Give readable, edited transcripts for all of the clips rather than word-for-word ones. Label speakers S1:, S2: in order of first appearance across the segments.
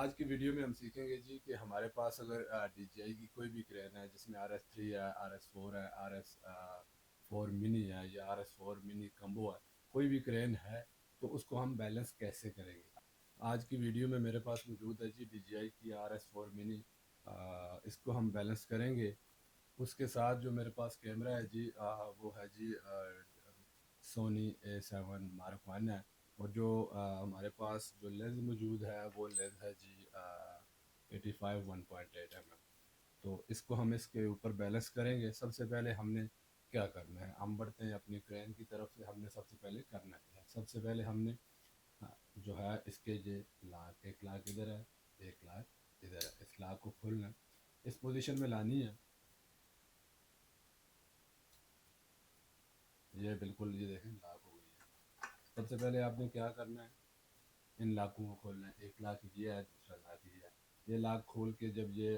S1: आज की वीडियो में हम सीखेंगे जी कि हमारे पास अगर DJI की कोई भी क्रेन है जिसमें RS3 है, RS4 है, RS4 मिनी है या RS4 मिनी कम्बो है, कोई भी क्रेन है तो उसको हम बैलेंस कैसे करेंगे। आज की वीडियो में मेरे पास मौजूद है जी DJI की RS4 मिनी। इसको हम बैलेंस करेंगे। उसके साथ जो मेरे पास कैमरा है जी वो है जी सोनी A7 मार्क 1 है। और जो हमारे पास जो लेंस मौजूद है वो लेंस है जी 85 1.8 mm। तो इसको हम इसके ऊपर बैलेंस करेंगे। सबसे पहले हमने क्या करना है, हम बढ़ते हैं अपनी क्रेन की तरफ से। हमने सबसे पहले करना है, सबसे पहले हमने जो है इसके ये लाख, एक लाख इधर है, एक लाख इधर है, इस लाख को खोलना है, इस पोजीशन में लानी है। ये बिल्कुल, ये देखें लाख हो गई है। सबसे पहले आपने क्या करना है, इन लाखों को खोलना है। एक लाख ये है, दूसरा लाख ये है। ये लाख खोल के जब ये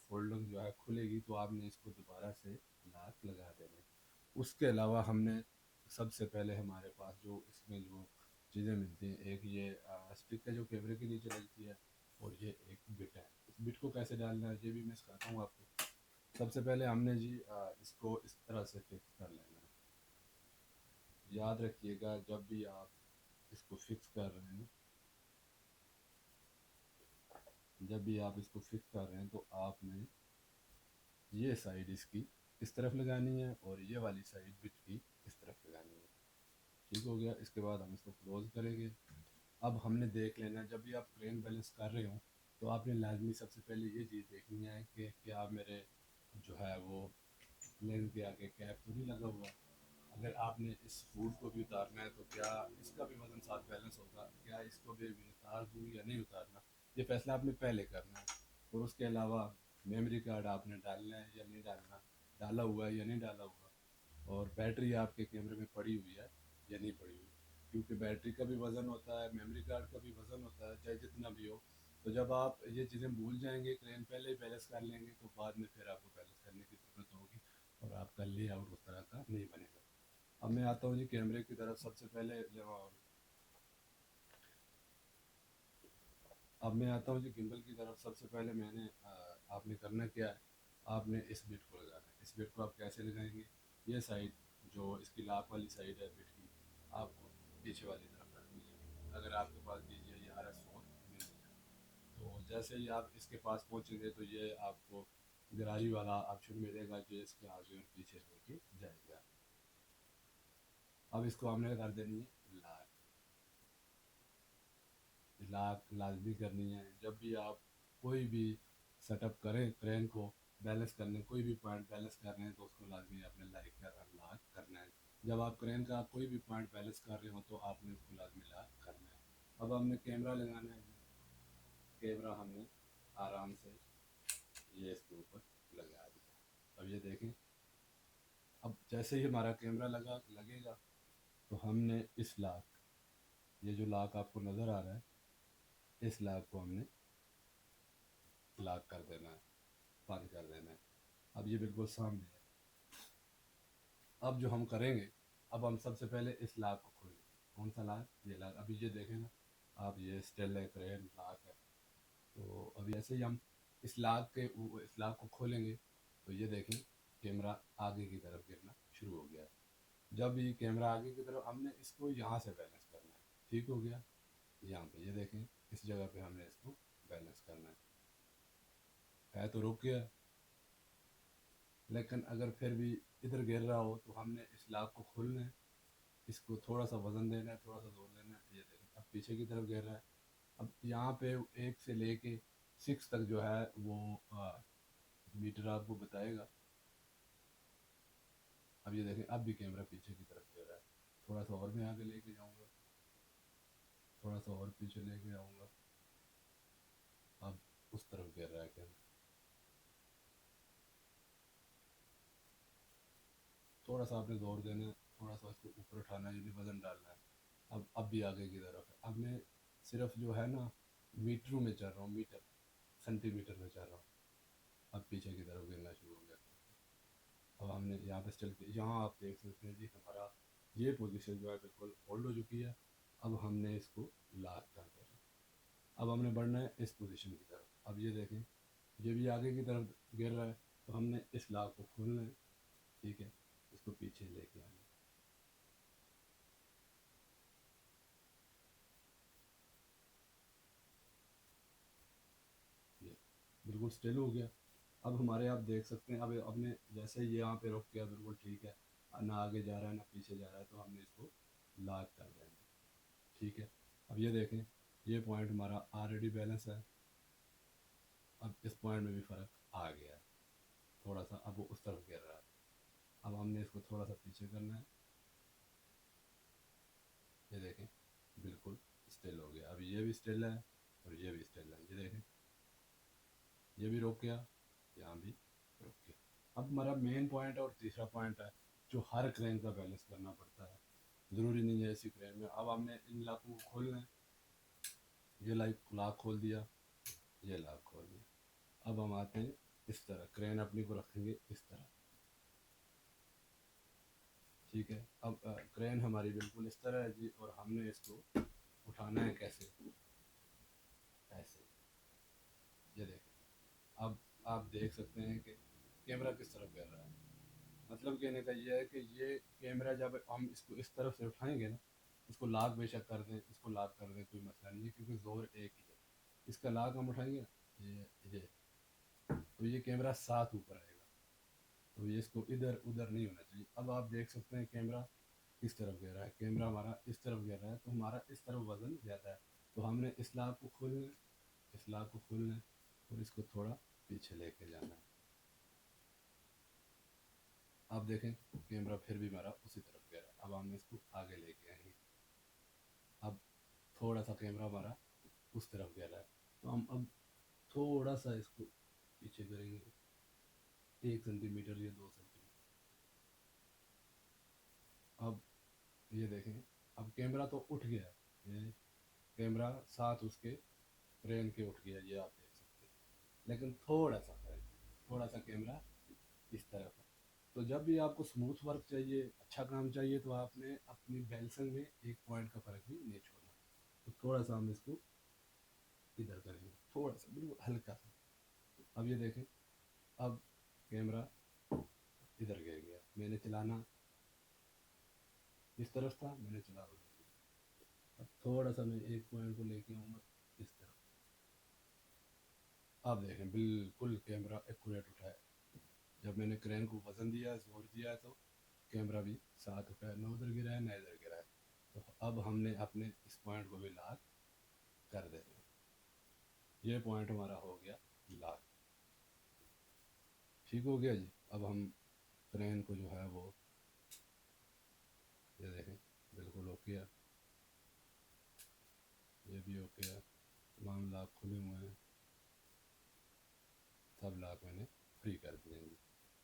S1: फोल्डिंग जो है खुलेगी तो आपने इसको दोबारा से लाख लगा देने। उसके अलावा हमने सबसे पहले हमारे पास जो इसमें जो चीज़ें मिलती हैं, एक ये स्टिक है जो कैमरे के नीचे लगती है, और ये एक बिट है। इस बिट को कैसे डालना है ये भी मैं सिखाता हूँ आपको। सबसे पहले हमने जी इसको इस तरह से फिक्स कर लेना है। याद रखिएगा जब भी आप इसको फिक्स कर रहे हैं, जब भी आप इसको फिक्स कर रहे हैं तो आपने ये साइड इसकी इस तरफ लगानी है और ये वाली साइड बिट की इस तरफ लगानी है। ठीक हो गया। इसके बाद हम इसको क्लोज करेंगे। अब हमने देख लेना है, जब भी आप क्रेन बैलेंस कर रहे हो तो आपने लाजमी सबसे पहले ये चीज़ देखनी है कि क्या मेरे जो है वो लेंस के आगे कैप तो नहीं लगा हुआ। अगर आपने इस फूड को भी उतारना है तो क्या इसका भी वजन साथ बैलेंस होगा, क्या इसको भी उतार दूँ या नहीं उतारना, ये फैसला आपने पहले करना है। और उसके अलावा मेमोरी कार्ड आपने डालना है या नहीं डालना, डाला हुआ है या नहीं डाला हुआ, और बैटरी आपके कैमरे में पड़ी हुई है या नहीं पड़ी हुई। क्योंकि बैटरी का भी वज़न होता है, मेमोरी कार्ड का भी वज़न होता है, चाहे जितना भी हो। तो जब आप ये चीज़ें भूल जाएंगे, क्रेन पहले ही बैलेंस कर लेंगे, तो बाद में फिर आपको बैलेंस करने की ज़रूरत होगी और आपका लेआउट उस तरह का नहीं बनेगा। अब मैं आता हूँ जी कैमरे की तरफ। सबसे पहले अब मैं आता हूँ जी गिम्बल की तरफ। सबसे पहले आपने करना क्या है, आपने इस बिट को लगाना है। इस बिट को आप कैसे लगाएंगे, ये साइड जो इसकी लाख वाली साइड है बिट की, आपको पीछे वाली तरफ रखनी है। अगर आपके पास DJI RS4 मिल है तो जैसे ही आप इसके पास पहुँचेंगे तो ये आपको गरारी वाला ऑप्शन मिलेगा जो इसके आगे और पीछे लेके जाएगा। अब इसको हमने कर देनी है लाख। लाख लाजमी करनी है। जब भी आप कोई भी सेटअप करें क्रेन को बैलेंस करने, कोई भी पॉइंट बैलेंस कर रहे हैं तो उसको लाजमी आपने लाख करना है। जब आप क्रेन का कोई भी पॉइंट बैलेंस कर रहे हो तो आपने उसको लाजमी लाख करना है। अब हमने कैमरा लगाना है। कैमरा हमने आराम से ये इसके ऊपर लगा दिया। अब ये देखें, अब जैसे ही हमारा कैमरा लगेगा तो हमने इस लाख, ये जो लाख आपको नज़र आ रहा है, इस लाख को हमने लाख कर देना है, बंद कर देना है। अब ये बिल्कुल सामने है। अब जो हम करेंगे, अब हम सबसे पहले इस लाख को खोलेंगे। कौन सा लाख, ये लाख। अभी ये देखें ना आप, ये स्टेल है, क्रेन लाख है। तो अभी ऐसे ही हम इस लाख को खोलेंगे तो ये देखें कैमरा आगे की तरफ गिरना शुरू हो गया है। जब ये कैमरा आगे की तरफ, हमने इसको यहाँ से बैलेंस करना है। ठीक हो गया। यहाँ पे ये देखें, इस जगह पे हमने इसको बैलेंस करना है तो रुक गया। लेकिन अगर फिर भी इधर गिर रहा हो तो हमने इस लाख को खोलना है, इसको थोड़ा सा वजन देना है, थोड़ा सा जोर देना है। ये देखें अब पीछे की तरफ गिर रहा है। अब यहाँ पे 1 से लेके 6 तक जो है वो मीटर आपको बताएगा। अब ये देखें अब भी कैमरा पीछे की तरफ गिर रहा है। थोड़ा सा और मैं आगे लेके जाऊँगा, थोड़ा सा और पीछे लेके आऊँगा। अब उस तरफ गिर रहा है कैमरा। थोड़ा सा आपने जोर देना है, थोड़ा सा इसको ऊपर उठाना है, यानी वजन डालना है। अब भी आगे की तरफ है। अब मैं सिर्फ जो है ना मीटरों में चल रहा हूँ, मीटर सेंटीमीटर में चल रहा हूँ। अब पीछे की तरफ गिरना शुरू हो गया। अब हमने यहाँ पे चल के, यहाँ आप देख सकते हैं जी हमारा ये पोजीशन जो है बिल्कुल होल्ड हो चुकी है। अब हमने इसको लाख कर देना। अब हमने बढ़ना है इस पोजीशन की तरफ। अब ये देखें, ये भी आगे की तरफ गिर रहा है, तो हमने इस लॉक को खोलना है, ठीक है, इसको पीछे लेके आना है। ये बिल्कुल स्टिल हो गया। अब हमारे आप देख सकते हैं, अब अपने जैसे ही यहाँ पे रुक गया, बिल्कुल ठीक है, ना आगे जा रहा है ना पीछे जा रहा है, तो हमने इसको लॉक कर देंगे, ठीक है। अब ये देखें, ये पॉइंट हमारा ऑलरेडी बैलेंस है। अब इस पॉइंट में भी फ़र्क आ गया है, थोड़ा सा अब वो उस तरफ गिर रहा है। अब हमने इसको थोड़ा सा पीछे करना है, ये देखें बिल्कुल स्टिल हो गया। अब ये भी स्टिल है और ये भी स्टिल है, ये देखें, ये भी रुक गया, यहाँ भी रुक गया। अब हमारा मेन पॉइंट और तीसरा पॉइंट है जो हर क्रेन का बैलेंस करना पड़ता है, ज़रूरी नहीं है इसी क्रेन में। अब हमने इन लाखों को खोलना है, ये लाख खोल दिया, ये लाख खोल दिया। अब हम आते हैं इस तरह, क्रेन अपनी को रखेंगे इस तरह, ठीक है। अब क्रेन हमारी बिल्कुल इस तरह है जी, और हमने इसको उठाना है कैसे, ऐसे, ये देखें। अब आप देख सकते हैं कि कैमरा किस तरफ गिर रहा है। मतलब कहने का ये है कि ये कैमरा जब हम इसको इस तरफ से उठाएंगे ना, इसको लाख बेशक कर दें, इसको लाख कर दें, कोई मसला नहीं है, क्योंकि जोर एक ही है। इसका लाख हम उठाएंगे ना, ये तो ये कैमरा साथ ऊपर आएगा, तो ये इसको इधर उधर नहीं होना चाहिए। अब आप देख सकते हैं कैमरा किस तरफ गिर रहा है, कैमरा हमारा इस तरफ गिर रहा है, तो हमारा इस तरफ वज़न ज़्यादा है, तो हमने इस लाख को खोलना है, इस लाख को खोलना है और इसको थोड़ा पीछे लेके जाना है। आप देखें कैमरा फिर भी हमारा उसी तरफ गिर रहा है। अब हमने इसको आगे लेके आएंगे, अब थोड़ा सा कैमरा हमारा उस तरफ गिर रहा है, तो हम अब थोड़ा सा इसको पीछे करेंगे, 1 सेंटीमीटर या 2 सेंटीमीटर। अब ये देखें, अब कैमरा तो उठ गया है, ये कैमरा साथ उसके क्रेन के उठ गया, ये आप देख सकते हैं, लेकिन थोड़ा सा फर्क, थोड़ा सा कैमरा इस तरफ है। तो जब भी आपको स्मूथ वर्क चाहिए, अच्छा काम चाहिए, तो आपने अपनी बेलसन में 1 पॉइंट का फ़र्क भी नहीं छोड़ना। तो थोड़ा सा हम इसको इधर करेंगे, थोड़ा सा बिल्कुल हल्का सा। अब ये देखें, अब कैमरा इधर गिर गया, मैंने चलाना इस तरफ था, मैंने चला उधर गया। अब थोड़ा सा मैं 1 पॉइंट को लेके आऊँगा इस तरफ, अब देखें बिल्कुल कैमरा एक्यूरेट उठा है। जब मैंने क्रेन को वज़न दिया, जोर दिया, तो कैमरा भी साथ उठा है, ना उधर गिरा है ना इधर गिरा है। तो अब हमने अपने इस पॉइंट को भी लॉक कर देना है, ये पॉइंट हमारा हो गया लॉक, ठीक हो गया जी। अब हम क्रेन को जो है वो, ये देखें बिल्कुल ओके है, ये भी ओके है, तमाम लॉक खुले हुए हैं, सब लॉक मैंने फ्री कर दिए हैं जी।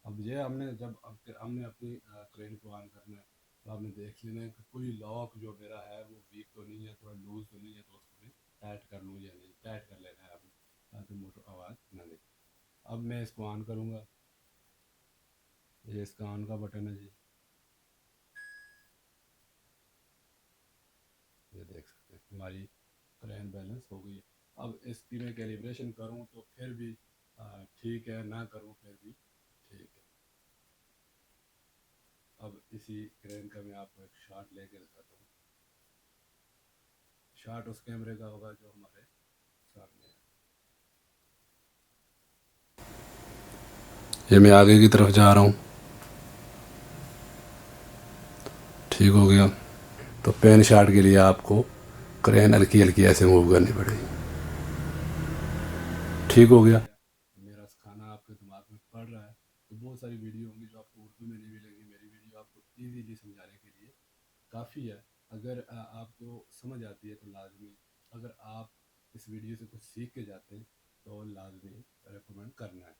S1: अब ये हमने जब अब हमने अपनी क्रेन को ऑन करना है, तो आपने देख लेना है कि कोई लॉक जो मेरा है वो वीक तो नहीं है, थोड़ा लूज तो नहीं है, तो उसको मैं टाइट कर लूँ या नहीं, टाइट कर लेना है आपने, ताकि मोटर आवाज़ ना दे। अब मैं इसको ऑन करूँगा, ये इसका ऑन का बटन है जी, ये देख सकते हैं हमारी क्रेन बैलेंस हो गई है। अब इसकी मैं कैलिब्रेशन करूँ तो फिर भी ठीक है, ना करूँ फिर भी ठीक है। अब इसी क्रेन का मैं आपको एक शॉट लेके दिखाता हूँ, शॉट उस कैमरे का होगा जो हमारे सामने है। ये मैं आगे की तरफ जा रहा हूँ, ठीक हो गया। तो पेन शॉट के लिए आपको क्रेन हल्की हल्की ऐसे मूव करनी पड़ेगी, ठीक हो गया। मेरा सिखाना आपके दिमाग में पड़ रहा है, तो बहुत सारी वीडियो होंगी जो आपको उर्दू में नहीं मिलेंगी, मेरी वीडियो आपको ईजीली समझाने के लिए काफ़ी है। अगर आपको समझ आती है तो लाजमी, अगर आप इस वीडियो से कुछ सीख के जाते हैं तो लाजमी रेकमेंड करना है।